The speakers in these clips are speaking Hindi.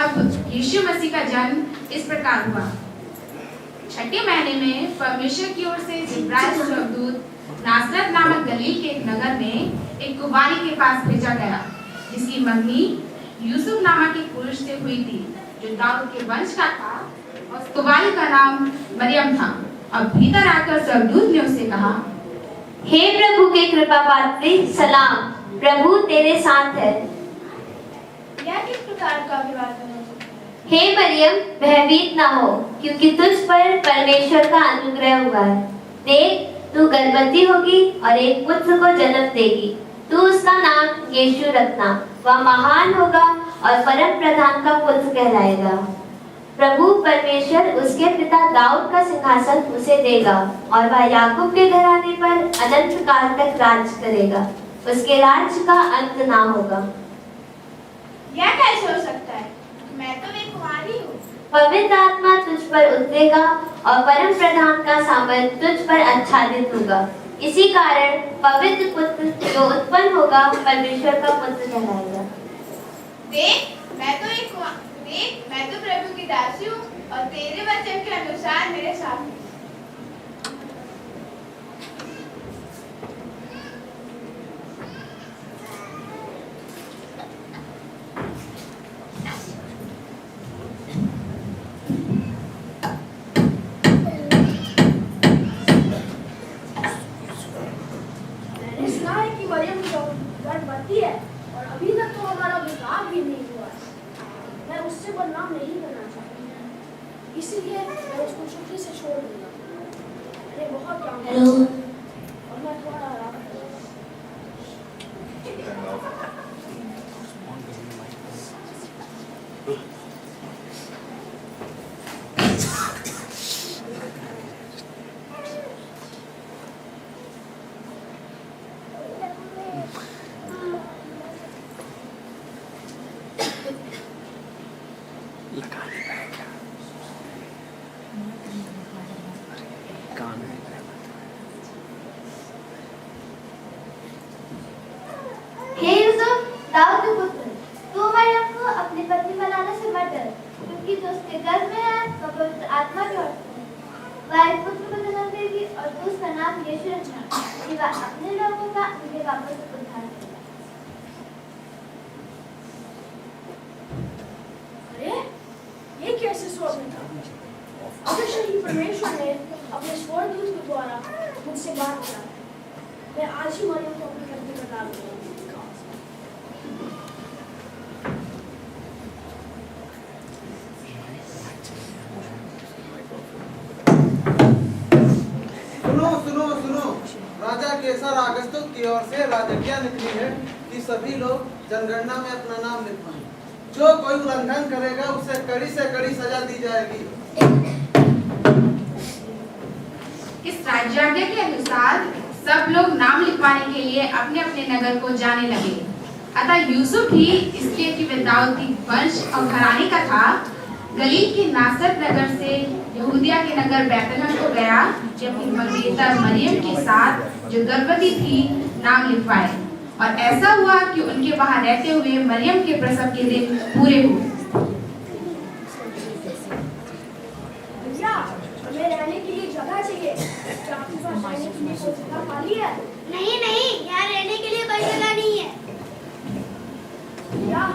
अब यीशु मसीह का जन्म इस प्रकार हुआ। छठे महीने में परमेश्वर की ओर से जिब्राइल स्वर्गदूत नासरत नामक गलील के एक नगर में एक कुंवारी के पास भेजा गया, जिसकी मंगनी यूसुफ नामक एक पुरुष से हुई थी, जो दाऊद के वंश का था, और उस कुंवारी का नाम मरियम था। अब भीतर आकर स्वर्गदूत ने उससे कहा, हे प्रभु के कृपा पात्री, सलाम, प्रभु तेरे साथ है। यह किस प्रकार का अभिवादन हो सकता है? हे मरियम, भयभीत ना हो, क्योंकि तुझ पर परमेश्वर का अनुग्रह हुआ है। देख, तू गर्भवती होगी और एक पुत्र को जन्म देगी। तू उसका नाम यीशु रखना। वह महान होगा और परम प्रधान का पुत्र कहलाएगा। प्रभु परमेश्वर उसके पिता दाऊद का सिंहासन उसे देगा और वह याकूब के घराने पर अनंत काल तक राज करेगा। उसके राज्य का अंत ना होगा। यह कैसे हो सकता है? मैं तो एक कुंवारी हूँ। पवित्र आत्मा तुझ पर उतरेगा और परम प्रधान का सामर्थ तुझ पर आच्छादित होगा। इसी कारण पवित्र पुत्र जो उत्पन्न होगा परमेश्वर का पुत्र कहलाएगा। देख, मैं तो प्रभु की दासी हूँ और तेरे वचन के अनुसार मेरे साथ है। मैंने सुना है कि मरियम गर्भवती है और अभी तक तो हमारा विवाह भी नहीं हुआ है। मैं उससे बदनाम नहीं करना चाहती, इसीलिए मैं उसको छुट्टी से छोड़ दूंगा। मैंने बहुत काम किया और मैं थोड़ा आराम करूंगा। हे यूसुफ, दाऊद के पुत्र, तू मरियम को अपने पति बनाने से मत डर, क्योंकि जो उसके गर्भ में है वह पवित्र आत्मा की ओर से है। वह एक पुत्र को जन्म देगी और तू उसका नाम यीशु रखना, कि वह अपने लोगों का उनके पापों से उद्धार करेगा। अरे, ये कैसे स्वप्न था? अवश्य ही परमेश्वर ने अपने स्वर्गदूत के द्वारा मुझसे बात किया। मैं आज ही मरियम को अपने घर में बता दूंगा। सुनो, राजा केसर अगस्तुस की ओर से राजज्ञा निकली है कि सभी लोग जनगणना में अपना नाम लिखवाएं। जो कोई उल्लंघन करेगा उसे कड़ी से कड़ी सजा दी जाएगी। इस राज्याज्ञा के अनुसार सब लोग नाम लिखवाने के लिए अपने अपने नगर को जाने लगे। अतः यूसुफ भी, इसलिए कि वह दाऊद की वंश और घराने का था, गलील के नासरत नगर से यहूदिया के नगर बैतलहम को गया, जब अपनी मंगेतर मरियम के साथ जो गर्भवती थी नाम लिखवाए। और ऐसा हुआ कि उनके वहां रहते हुए मरियम के प्रसव के दिन पूरे हुए। भैया, हमें रहने के लिए जगह चाहिए। क्या आपके पास रहने के लिए कोई जगह खाली है? नहीं, यहाँ रहने के लिए कोई जगह नहीं है। भैया,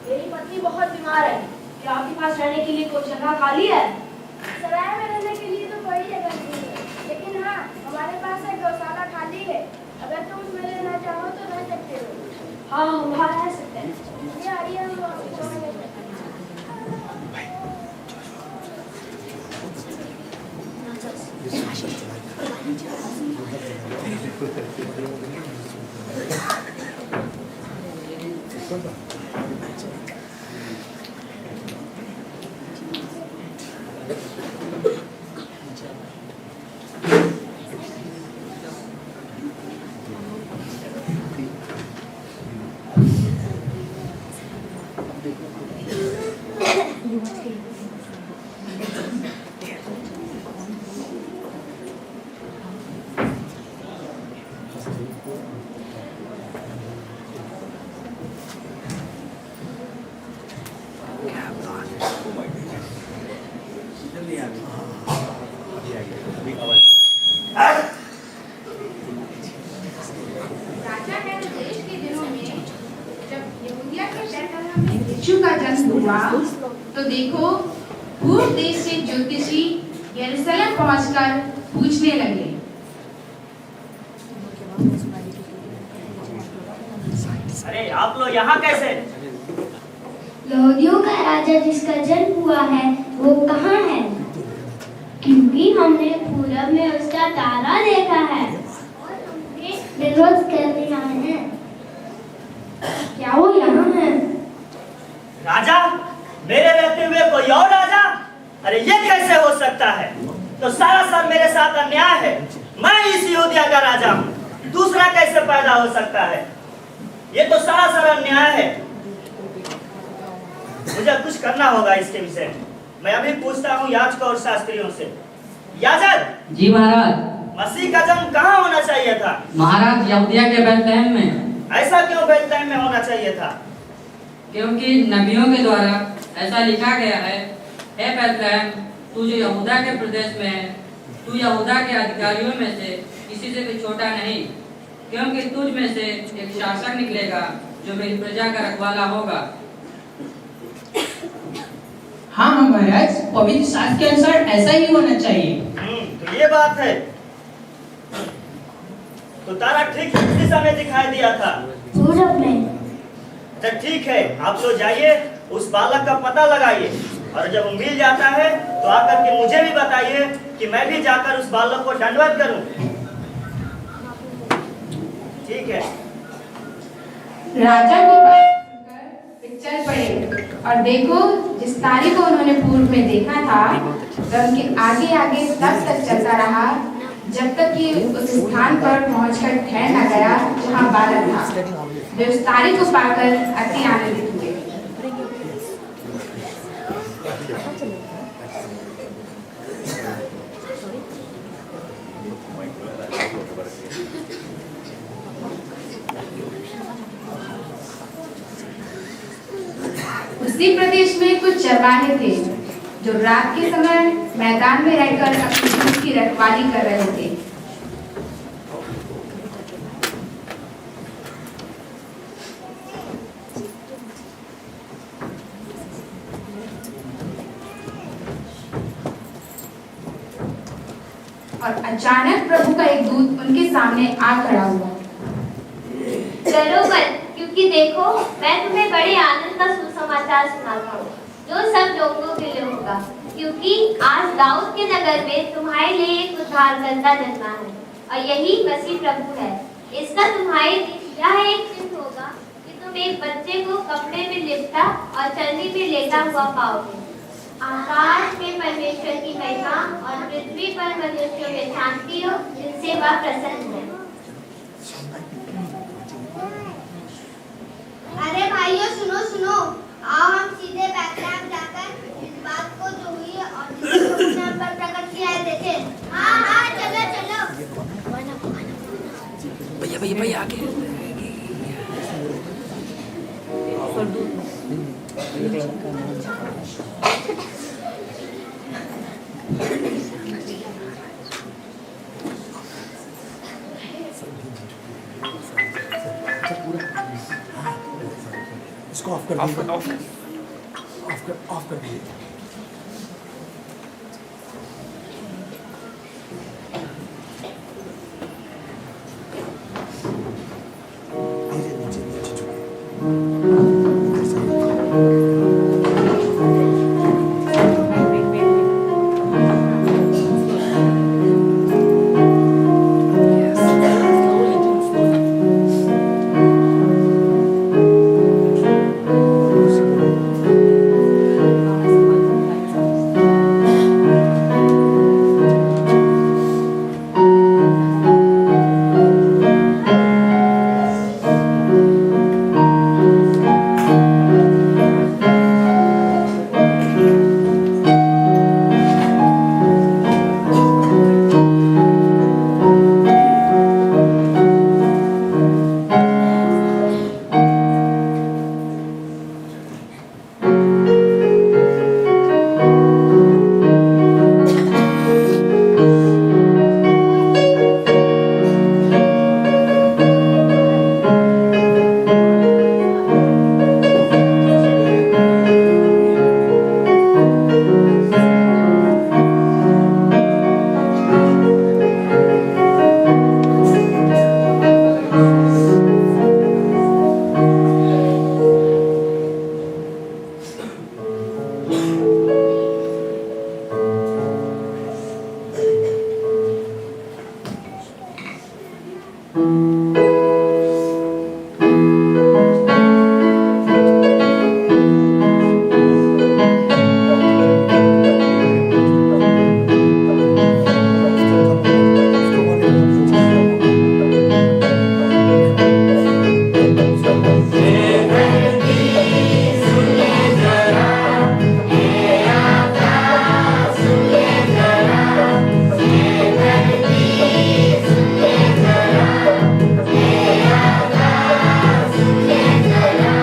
मेरी पत्नी बहुत बीमार है। क्या आपके पास रहने के लिए कोई जगह खाली है? सराय में रहने के लिए तो कोई जगह नहीं है, लेकिन हाँ, हमारे पास एक गौशाला खाली है। अगर तुम उसमें रहना चाहो तो रह सकते हो। हाँ, हम वहाँ रह सकते हैं। ये आइए, हम आपको छोड़ देते हैं। हुआ तो देखो पूर्व देश से ज्योतिषी यरूशलेम पहुंचकर पूछने लगे, अरे आप लोग यहाँ कैसे? यहूदियों का राजा जिसका जन्म हुआ है वो कहाँ है? क्योंकि हमने पूरब में उसका तारा देखा है और हमने विरोध करने आए हैं। क्या वो यहाँ है? राजा? मेरे रहते हुए कोई और राजा? अरे ये कैसे हो सकता है? तो सरासर मेरे साथ अन्याय है। मैं इस यहूदिया का राजा हूँ, दूसरा कैसे पैदा हो सकता है? ये तो सरासर अन्याय है। मुझे कुछ करना होगा इसके विषय में। मैं अभी पूछता हूँ याजक और शास्त्रियों से। याजक जी महाराज। मसीह का जन्म कहाँ होना चाहिए था? महाराज यहूदिया के बैतलहम में। ऐसा क्यों बैतलहम में होना चाहिए था? क्योंकि नबियों के द्वारा ऐसा लिखा गया है, हे बैतलहम, तू जो यहूदा के प्रदेश में है, तू यहूदा के अधिकारियों में से किसी से भी छोटा नहीं, क्योंकि तुझ में से एक शासक निकलेगा जो मेरी प्रजा का रखवाला होगा। हाँ महाराज, पवित्र शास्त्र के अनुसार ऐसा ही होना चाहिए। तो ये बात है। तो तारा ठीक किस दिशा में दिखाई दिया था? पूरब में। अच्छा ठीक है, आप लोग जाइए, उस बालक का पता लगाइए, और जब वो मिल जाता है तो आकर के मुझे भी बताइए कि मैं भी जाकर उस बालक को दंडवत करूं। ठीक है। राजा की बात सुनकर वे चल पड़े और देखो जिस तारे को उन्होंने पूर्व में देखा था वह उनके आगे आगे तब तक चलता रहा जब तक कि उस स्थान पर पहुंचकर ठहर न गया जहां बालक था। वे उस तारे को पाकर अति आनंदित हुए। उसी प्रदेश में कुछ चरवाहे थे जो रात के समय मैदान में रहकर अपनी दूध की रखवाली कर रहे थे। और अचानक प्रभु का एक दूत उनके सामने आ खड़ा हुआ। डरो मत, क्योंकि देखो मैं तुम्हें बड़े आनंद का सुसमाचार सुनाता हूँ जो सब लोगों के लिए होगा, क्योंकि आज दाऊद के नगर में तुम्हारे लिए एक उद्धारकर्ता जन्मा है और यही मसीह प्रभु है। इसका तुम्हारे लिए यह एक चिन्ह होगा कि तुम एक बच्चे को कपड़े में लिपटा और चलनी में लेटा हुआ पाओगे। आकाश में परमेश्वर की महिमा और पृथ्वी पर मनुष्यों में शांति हो जिनसे वह प्रसन्न है। अरे भाइयों सुनो सुनो, आओ हम सीधे बैतलहम जाकर इस बात को जो हुई है और जिसको हमने हम पर प्रकट किया है देखें। हाँ हाँ चलो चलो। भैया भैया भैया आगे। इसको ऑफ कर दीजिए। ऑफ कर दीजिए। धीरे नीचे नीचे झुके। है।